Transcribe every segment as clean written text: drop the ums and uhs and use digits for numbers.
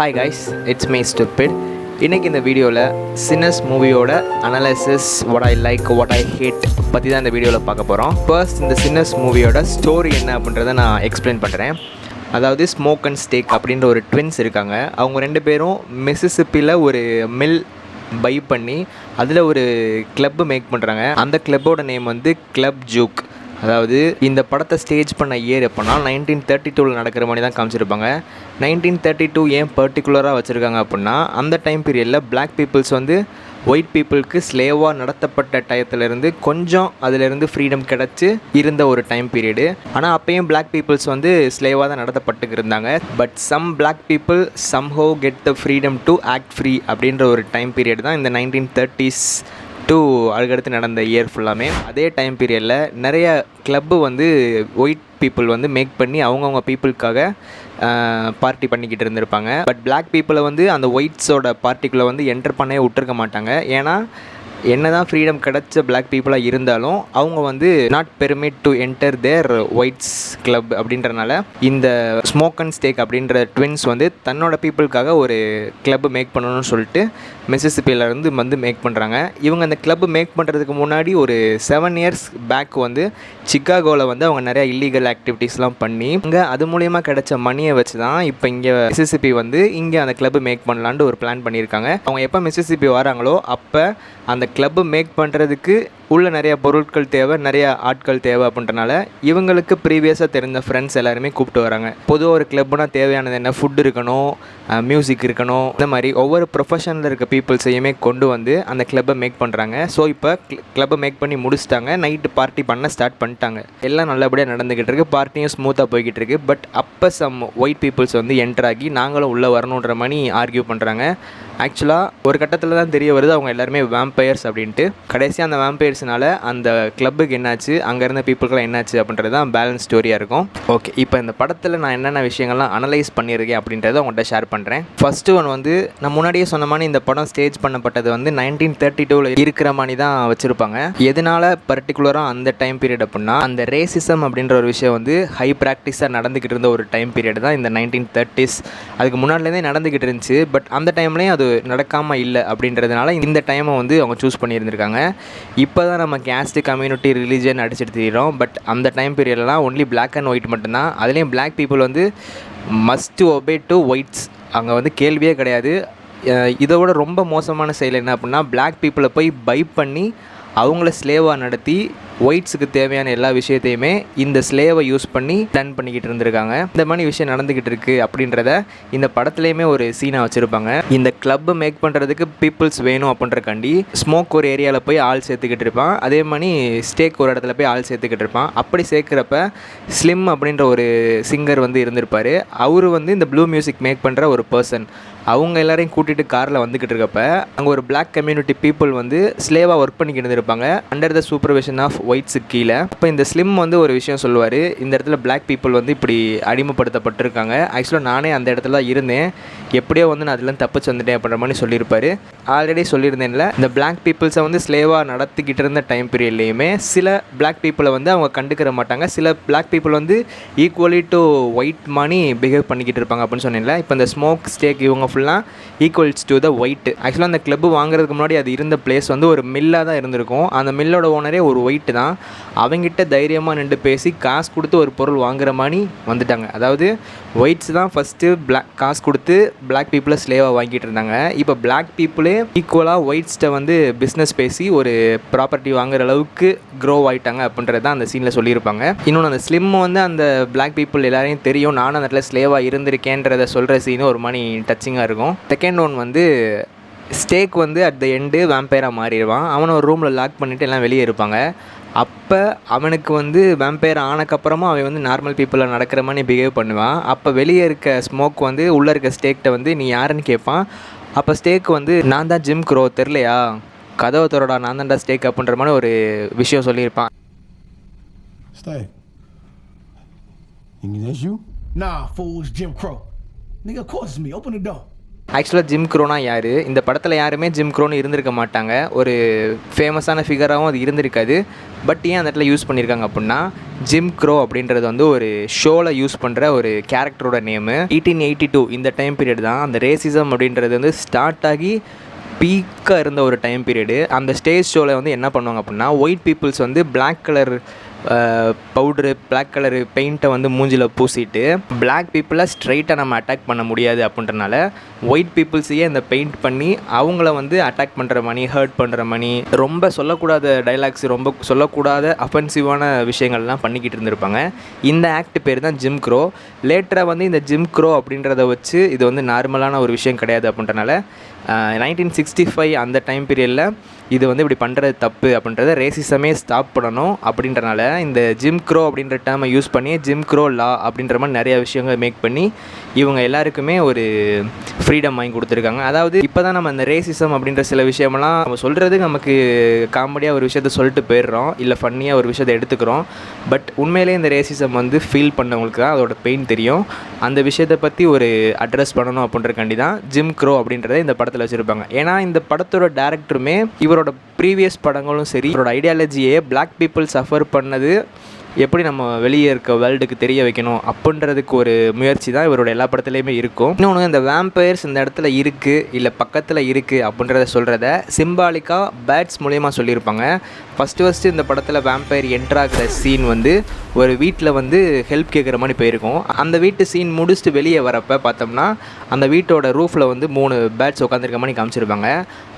Hi guys, it's me stupid. இன்றைக்கி இந்த வீடியோவில் சின்னஸ் மூவியோட analysis, what I like, what I hate பற்றி தான் இந்த வீடியோவில் பார்க்க போகிறோம். ஃபர்ஸ்ட் இந்த சின்னஸ் மூவியோட ஸ்டோரி என்ன அப்படின்றத நான் எக்ஸ்பிளைன் பண்ணுறேன். அதாவது ஸ்மோக் அண்ட் ஸ்டேக் அப்படின்ற ஒரு ட்வின்ஸ் இருக்காங்க. அவங்க ரெண்டு பேரும் மிசிசிப்பியில் ஒரு மில் பை பண்ணி அதில் ஒரு கிளப்பு மேக் பண்ணுறாங்க. அந்த கிளப்போட நேம் வந்து கிளப் ஜூக். அதாவது இந்த படத்தை ஸ்டேஜ் பண்ண இயர் எப்போனா 1932 நடக்கிற மாதிரி தான் காமிச்சிருப்பாங்க. 1932 ஏன் பர்டிகுலராக வச்சுருக்காங்க அப்படின்னா, அந்த டைம் பீரியடில் பிளாக் பீப்புள்ஸ் வந்து ஒயிட் பீப்புளுக்கு ஸ்லேவாக நடத்தப்பட்ட டயத்துலேருந்து கொஞ்சம் அதிலேருந்து ஃப்ரீடம் கிடச்சி இருந்த ஒரு டைம் பீரியடு. ஆனால் அப்போயும் பிளாக் பீப்புள்ஸ் வந்து ஸ்லேவாக தான் நடத்தப்பட்டு இருந்தாங்க. But some black people somehow get the freedom to act free அப்படின்ற ஒரு டைம் பீரியட் தான் இந்த 1930s அதுக்கடுத்து நடந்த இயர் ஃபுல்லாமே. அதே டைம் பீரியடில் நிறைய கிளப்பு வந்து ஒயிட் பீப்புள் வந்து மேக் பண்ணி அவங்கவுங்க பீப்புளுக்காக பார்ட்டி பண்ணிக்கிட்டு இருந்திருப்பாங்க. பட் பிளாக் பீப்புளை வந்து அந்த ஒயிட்ஸோட பார்ட்டிக்குள்ளே வந்து என்டர் பண்ணவே விட்டுருக்க மாட்டாங்க. ஏன்னா என்ன தான் ஃப்ரீடம் கிடச்ச பிளாக் பீப்புளாக இருந்தாலும் அவங்க வந்து not permit to enter their whites club அப்படின்றனால இந்த ஸ்மோக் அண்ட் ஸ்டேக் அப்படின்ற ட்வின்ஸ் வந்து தன்னோட பீப்புளுக்காக ஒரு கிளப் மேக் பண்ணணும்னு சொல்லிட்டு மிசிசிப்பியிலேருந்து வந்து மேக் பண்ணுறாங்க. இவங்க அந்த கிளப் மேக் பண்ணுறதுக்கு முன்னாடி ஒரு 7 years பேக் வந்து சிக்காகோவில் வந்து அவங்க நிறையா இல்லீகல் ஆக்டிவிட்டீஸ்லாம் பண்ணி இங்கே அது மூலயமா கிடைச்ச மணியை வச்சு தான் இப்போ இங்கே மிசிசிப்பி வந்து இங்கே அந்த கிளப் மேக் பண்ணலான்ட்டு ஒரு பிளான் பண்ணியிருக்காங்க. அவங்க எப்போ மிசிசிப்பி வராங்களோ அப்போ அந்த கிளப்பு மேக் பண்ணுறதுக்கு உள்ள நிறைய பொருட்கள் தேவை, நிறைய ஆட்கள் தேவை அப்படின்றனால இவங்களுக்கு ப்ரீவியஸாக தெரிஞ்ச ஃப்ரெண்ட்ஸ் எல்லாருமே கூப்பிட்டு வராங்க. பொதுவாக ஒரு கிளப்புனா தேவையானது என்ன, ஃபுட் இருக்கணும், மியூசிக் இருக்கணும், இந்த மாதிரி ஒவ்வொரு ப்ரொஃபஷனில் இருக்க பீப்புள்ஸையுமே கொண்டு வந்து அந்த கிளப்பை மேக் பண்ணுறாங்க. ஸோ இப்போ கிளப்பை மேக் பண்ணி முடிச்சிட்டாங்க. நைட்டு பார்ட்டி பண்ண ஸ்டார்ட் பண்ணிட்டாங்க. எல்லாம் நல்லபடியாக நடந்துக்கிட்டு இருக்குது, பார்ட்டியும் ஸ்மூத்தாக போய்கிட்டு இருக்குது. பட் அப்போ சம் ஒயிட் பீப்புள்ஸ் வந்து என்டர் ஆகி நாங்களும் உள்ளே வரணுன்ற மாதிரி ஆர்கியூ பண்ணுறாங்க. ஆக்சுவலாக ஒரு கட்டத்தில் தான் தெரிய வருது அவங்க எல்லாருமே வேம்பயர்ஸ் அப்படின்ட்டு. கடைசியாக அந்த வேம்பயர்ஸ்னால அந்த கிளப்புக்கு என்னாச்சு, அங்கே இருந்த பீப்புளுக்கெல்லாம் என்னாச்சு அப்படின்றது தான் பேலன்ஸ் ஸ்டோரியாக இருக்கும். ஓகே, இப்போ இந்த படத்தில் நான் என்னென்ன விஷயங்கள்லாம் அனலைஸ் பண்ணியிருக்கேன் அப்படின்றத உங்கள்கிட்ட ஷேர் பண்ணுறேன். ஃபஸ்ட்டு ஒன் வந்து நான் முன்னாடியே சொன்ன மாதிரி இந்த படம் ஸ்டேஜ் பண்ணப்பட்டது வந்து 1932 இருக்கிற மாதிரி தான் வச்சுருப்பாங்க. எதனால் பர்டிகுலராக அந்த டைம் பீரியட் அப்படின்னா, அந்த ரேசிசம் அப்படின்ற ஒரு விஷயம் வந்து ஹை ப்ராக்டிஸாக நடந்துக்கிட்டு இருந்த ஒரு டைம் பீரியட் தான் இந்த 1930s. அதுக்கு முன்னாடிலேருந்தே நடந்துக்கிட்டு இருந்துச்சு. பட் அந்த டைம்லேயும் அது நடக்காமல் இல்லை அப்படின்றதுனால இந்த டைமை வந்து அவங்க சூஸ் பண்ணியிருந்திருக்காங்க. இப்போ தான் நம்ம கேஸ்ட்டு, கம்யூனிட்டி, ரிலீஜன் அடிச்சுட்டு தெரியிறோம். பட் அந்த டைம் பீரியட்லாம் ஒன்லி பிளாக் அண்ட் ஒயிட் மட்டும்தான். அதுலேயும் பிளாக் பீப்புள் வந்து மஸ்ட் ஒபே டு ஒயிட்ஸ். அங்கே வந்து கேள்வியே கிடையாது. இதோட ரொம்ப மோசமான செயல் என்ன அப்படின்னா, பிளாக் பீப்புளை போய் பை பண்ணி அவங்கள ஸ்லேவாக நடத்தி ஒயிட்ஸுக்கு தேவையான எல்லா விஷயத்தையுமே இந்த ஸ்லேவை யூஸ் பண்ணி டன் பண்ணிக்கிட்டு இருந்திருக்காங்க. இந்த மாதிரி விஷயம் நடந்துக்கிட்டு இருக்குது அப்படின்றத இந்த படத்துலேயுமே ஒரு சீனாக வச்சுருப்பாங்க. இந்த கிளப்பை மேக் பண்ணுறதுக்கு பீப்புள்ஸ் வேணும் அப்படின்றக்காண்டி ஸ்மோக் ஒரு ஏரியாவில் போய் ஆள் சேர்த்துக்கிட்டு இருப்பான். அதே மாதிரி ஸ்டேக் ஒரு இடத்துல போய் ஆள் சேர்த்துக்கிட்டு இருப்பான். அப்படி சேர்க்குறப்ப ஸ்லிம் அப்படின்ற ஒரு சிங்கர் வந்து இருந்திருப்பார். அவர் வந்து இந்த ப்ளூ மியூசிக் மேக் பண்ணுற ஒரு பர்சன். அவங்க எல்லாரையும் கூட்டிகிட்டு காரில் வந்துக்கிட்டு இருக்கப்ப அங்கே ஒரு பிளாக் கம்யூனிட்டி பீப்புள் வந்து ஸ்லேவாக ஒர்க் பண்ணிக்கிட்டு இருந்திருப்பாங்க அண்டர் த சூப்பர்விஷன் ஆஃப் ஒயிட்ஸுக்கு கீழே. இப்போ இந்த ஸ்லிம் வந்து ஒரு விஷயம் சொல்லுவார், இந்த இடத்துல பிளாக் பீப்புள் வந்து இப்படி அடிமைப்படுத்தப்பட்டிருக்காங்க. ஆக்சுவலாக நானே அந்த இடத்துல தான் இருந்தேன், எப்படியோ வந்து நான் அதெல்லாம் தப்பிச்சு வந்துட்டேன் அப்படின்ற மாதிரி சொல்லியிருப்பார். ஆல்ரெடி சொல்லியிருந்தேன்ல, இந்த பிளாக் பீப்புள்ஸை வந்து ஸ்லேவாக நடத்திக்கிட்டு இருந்த டைம் பீரியட்லேயுமே சில பிளாக் பீப்புளை வந்து அவங்க கண்டுக்கிற மாட்டாங்க. சில பிளாக் பீப்புள் வந்து ஈக்குவலி டு ஒயிட் மாதிரி பிஹேவ் பண்ணிக்கிட்டு இருப்பாங்க அப்படின்னு சொன்னேன்ல. இப்போ இந்த ஸ்மோக், ஸ்டேக் இவங்க ஃபுல்லாக ஈக்குவல்ஸ் டு த ஒயிட். ஆக்சுவலாக அந்த கிளப்பு வாங்குறதுக்கு முன்னாடி அது இருந்த பிளேஸ் வந்து ஒரு மில்லாக தான் இருந்திருக்கும். அந்த மில்லோட ஓனரே ஒரு ஒயிட் தான். அவங்ககிட்ட தைரியமாக நின்று பேசி காசு கொடுத்து ஒரு பொருள் வாங்குற மாதிரி வந்துட்டாங்க. அதாவது ஒயிட்ஸ் தான் ஃபஸ்ட்டு காசு கொடுத்து பிளாக் பீப்புளை ஸ்லேவாக வாங்கிட்டு இருந்தாங்க. இப்போ பிளாக் பீப்புளே ஈக்குவலாக ஒயிட்ஸ்ட்டை வந்து பிஸ்னஸ் பேசி ஒரு ப்ராப்பர்ட்டி வாங்குற அளவுக்கு க்ரோ ஆகிட்டாங்க அப்படின்றது தான் அந்த சீனில் சொல்லியிருப்பாங்க. இன்னொன்று, அந்த ஸ்லிம் வந்து அந்த பிளாக் பீப்புள் எல்லாரையும் தெரியும், நானும் அந்த இடத்துல ஸ்லேவாக இருந்திருக்கேன்றதை சொல்கிற சீனும் ஒரு மாதிரி டச்சிங்காக இருக்கும். செகண்ட் ஒன் வந்து ஸ்டேக் வந்து அட் த எண்டு வேம்பயராக மாறிடுவான். அவனை ஒரு ரூமில் லாக் பண்ணிவிட்டு எல்லாம் வெளியே இருப்பாங்க. அப்போ அவனுக்கு வந்து வேம்பயர் ஆனக்கப்புறமா அவன் வந்து நார்மல் பீப்புளில் நடக்கிற மாதிரி பிஹேவ் பண்ணுவான். அப்போ வெளியே இருக்க ஸ்மோக் வந்து உள்ளே இருக்க ஸ்டேக்கிட்ட வந்து நீ யாருன்னு கேட்பான். அப்போ ஸ்டேக் வந்து நான் தான் ஜிம் க்ரோ, தெரிலையா, கதவை தரோடா, நான் தான்டா ஸ்டேக் அப்படின்ற மாதிரி ஒரு விஷயம் சொல்லியிருப்பான். That's you? Nah, fool, it's Jim Crow. Nigga, of course it's me. Open the door. ஆக்சுவலாக ஜிம் க்ரோனா யார்? இந்த படத்தில் யாருமே ஜிம் க்ரோன்னு இருந்திருக்க மாட்டாங்க. ஒரு ஃபேமஸான ஃபிகராகவும் அது இருந்திருக்காது. பட் ஏன் அந்த இடத்துல யூஸ் பண்ணியிருக்காங்க அப்படின்னா, ஜிம் க்ரோ அப்படின்றது வந்து ஒரு ஷோவில் யூஸ் பண்ணுற ஒரு கேரக்டரோட நேமு. 1882 இந்த டைம் பீரியட் தான் அந்த ரேசிசம் அப்படின்றது வந்து ஸ்டார்ட் ஆகி பீக்காக இருந்த ஒரு டைம் பீரியடு. அந்த ஸ்டேஜ் ஷோவில் வந்து என்ன பண்ணுவாங்க அப்படின்னா, ஒயிட் பீப்புள்ஸ் வந்து black colour powder, black colour பெயிண்ட்டை வந்து மூஞ்சில் பூசிட்டு பிளாக் பீப்புளை ஸ்ட்ரைட்டாக நம்ம அட்டாக் பண்ண முடியாது அப்படின்றனால ஒயிட் பீப்புள்ஸையே இந்த பெயிண்ட் பண்ணி அவங்கள வந்து அட்டாக் பண்ணுற மணி, ஹர்ட் பண்ணுற மணி, ரொம்ப சொல்லக்கூடாத டைலாக்ஸ், ரொம்ப சொல்லக்கூடாத அஃபென்சிவான விஷயங்கள்லாம் பண்ணிக்கிட்டு இருந்திருப்பாங்க. இந்த ஆக்ட் பேர் தான் ஜிம் க்ரோ. லேட்டராக வந்து இந்த ஜிம் க்ரோ அப்படின்றத வச்சு இது வந்து நார்மலான ஒரு விஷயம் கிடையாது அப்படின்றனால 1965 அந்த டைம் பீரியடில் இது வந்து இப்படி பண்ணுறது தப்பு அப்படின்றத ரேசிசமே ஸ்டாப் பண்ணணும் அப்படின்றனால இந்த ஜிம் க்ரோ அப்படின்ற டேர்மை யூஸ் பண்ணி ஜிம் க்ரோ லா அப்படின்ற மாதிரி நிறையா விஷயங்கள் மேக் பண்ணி இவங்க எல்லாருக்குமே ஒரு ஃப்ரீடம் வாங்கி கொடுத்துருக்காங்க. அதாவது இப்போ தான் நம்ம இந்த ரேசிசம் அப்படின்ற சில விஷயமெல்லாம் நம்ம சொல்கிறது நமக்கு காமெடியாக ஒரு விஷயத்த சொல்லிட்டு போயிடுறோம், இல்லை ஃபன்னியாக ஒரு விஷயத்தை எடுத்துக்கிறோம். பட் உண்மையிலே இந்த ரேசிசம் வந்து ஃபீல் பண்ணவங்களுக்கு தான் அதோட பெயின் தெரியும். அந்த விஷயத்தை பற்றி ஒரு அட்ரஸ் பண்ணணும் அப்படின்றக்காண்டி தான் ஜிம் க்ரோ அப்படின்றத இந்த படத்தில் வச்சுருப்பாங்க. ஏன்னா இந்த படத்தோட டேரக்டருமே இவரோட ப்ரீவியஸ் படங்களும் சரி, இவரோட ஐடியாலஜியே பிளாக் பீப்புள் சஃபர் பண்ணது எப்படி நம்ம வெளியே இருக்க வேர்ல்டுக்கு தெரிய வைக்கணும் அப்படின்றதுக்கு ஒரு முயற்சி தான் இவரோட எல்லா படத்துலையுமே இருக்கும். இன்னொன்று, இந்த வேம்பயர்ஸ் இந்த இடத்துல இருக்குது இல்லை பக்கத்தில் இருக்குது அப்படின்றத சொல்கிறத சிம்பாலிக்காக பேட்ஸ் மூலயமா சொல்லியிருப்பாங்க. ஃபஸ்ட்டு இந்த படத்தில் வேம்பயர் என்ட்ராகிற சீன் வந்து ஒரு வீட்டில் வந்து ஹெல்ப் கேட்குற மாதிரி போயிருக்கும். அந்த வீட்டு சீன் முடிச்சுட்டு வெளியே வரப்போ பார்த்தோம்னா அந்த வீட்டோட ரூஃபில் வந்து 3 பேட்ஸ் உட்காந்துருக்க மாதிரி காமிச்சிருப்பாங்க.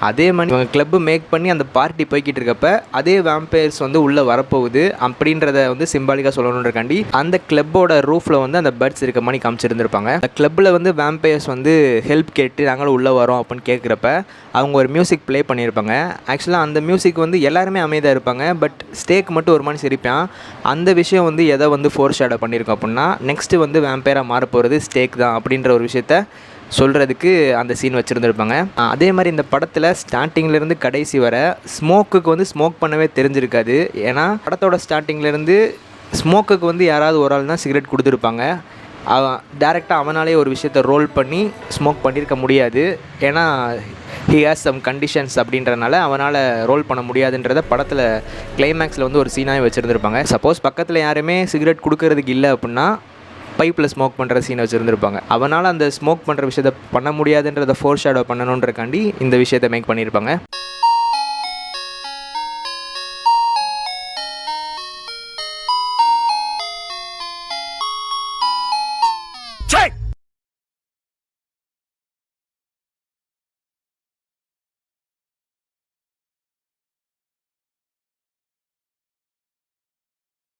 அதே மாதிரி இவங்க கிளப்பு மேக் பண்ணி அந்த பார்ட்டி போய்கிட்டு இருக்கப்ப அதே வேம்பயர்ஸ் வந்து உள்ளே வரப்போகுது அப்படின்றத வந்து சிம்பாலிக்காக சொல்லணுன்றக்காண்டி அந்த கிளப்போட ரூஃபில் வந்து அந்த பேர்ட்ஸ் இருக்க மாதிரி காமிச்சிருந்துருப்பாங்க. அந்த கிளப்பில் வந்து வேம்பயர்ஸ் வந்து ஹெல்ப் கேட்டு நாங்களும் உள்ளே வரோம் அப்படின்னு கேட்குறப்ப அவங்க ஒரு மியூசிக் ப்ளே பண்ணியிருப்பாங்க. ஆக்சுவலாக அந்த மியூசிக் வந்து எல்லாருமே அமைதியாக இருப்பாங்க, பட் ஸ்டேக் மட்டும் ஒரு மாதிரி சிரிப்பான். அந்த விஷயம் வந்து எதை வந்து ஃபோர் ஷேடோ பண்ணியிருக்கோம் அப்படின்னா, நெக்ஸ்ட்டு வந்து வேம்பயராக மாறப்போகிறது ஸ்டேக் தான் அப்படின்ற ஒரு விஷயத்த சொல்கிறதுக்கு அந்த சீன் வச்சுருந்துருப்பாங்க. அதே மாதிரி இந்த படத்தில் ஸ்டார்டிங்லேருந்து கடைசி வர ஸ்மோக்குக்கு வந்து ஸ்மோக் பண்ணவே தெரிஞ்சிருக்காது. ஏன்னா படத்தோட ஸ்டார்டிங்லேருந்து ஸ்மோக்குக்கு வந்து யாராவது ஒரு ஆள் தான் சிகரெட் கொடுத்துருப்பாங்க. டேரெக்டாக அவனாலே ஒரு விஷயத்த ரோல் பண்ணி ஸ்மோக் பண்ணியிருக்க முடியாது. ஏன்னா ஹி ஹேஸ் சம் கண்டிஷன்ஸ் அப்படின்றனால அவனால் ரோல் பண்ண முடியாதுன்றத படத்தில் கிளைமேக்ஸில் வந்து ஒரு சீனாகவே வச்சுருந்துருப்பாங்க. சப்போஸ் பக்கத்தில் யாருமே சிகரெட் கொடுக்கறதுக்கு இல்லை அப்படின்னா பைப்பில் ஸ்மோக் பண்ணுற சீனை வச்சுருந்துருப்பாங்க. அவனால் அந்த ஸ்மோக் பண்ணுற விஷயத்தை பண்ண முடியாதுன்றதை ஃபோர் ஷேடோ பண்ணணுன்றக்காண்டி இந்த விஷயத்தை மேக் பண்ணியிருப்பாங்க.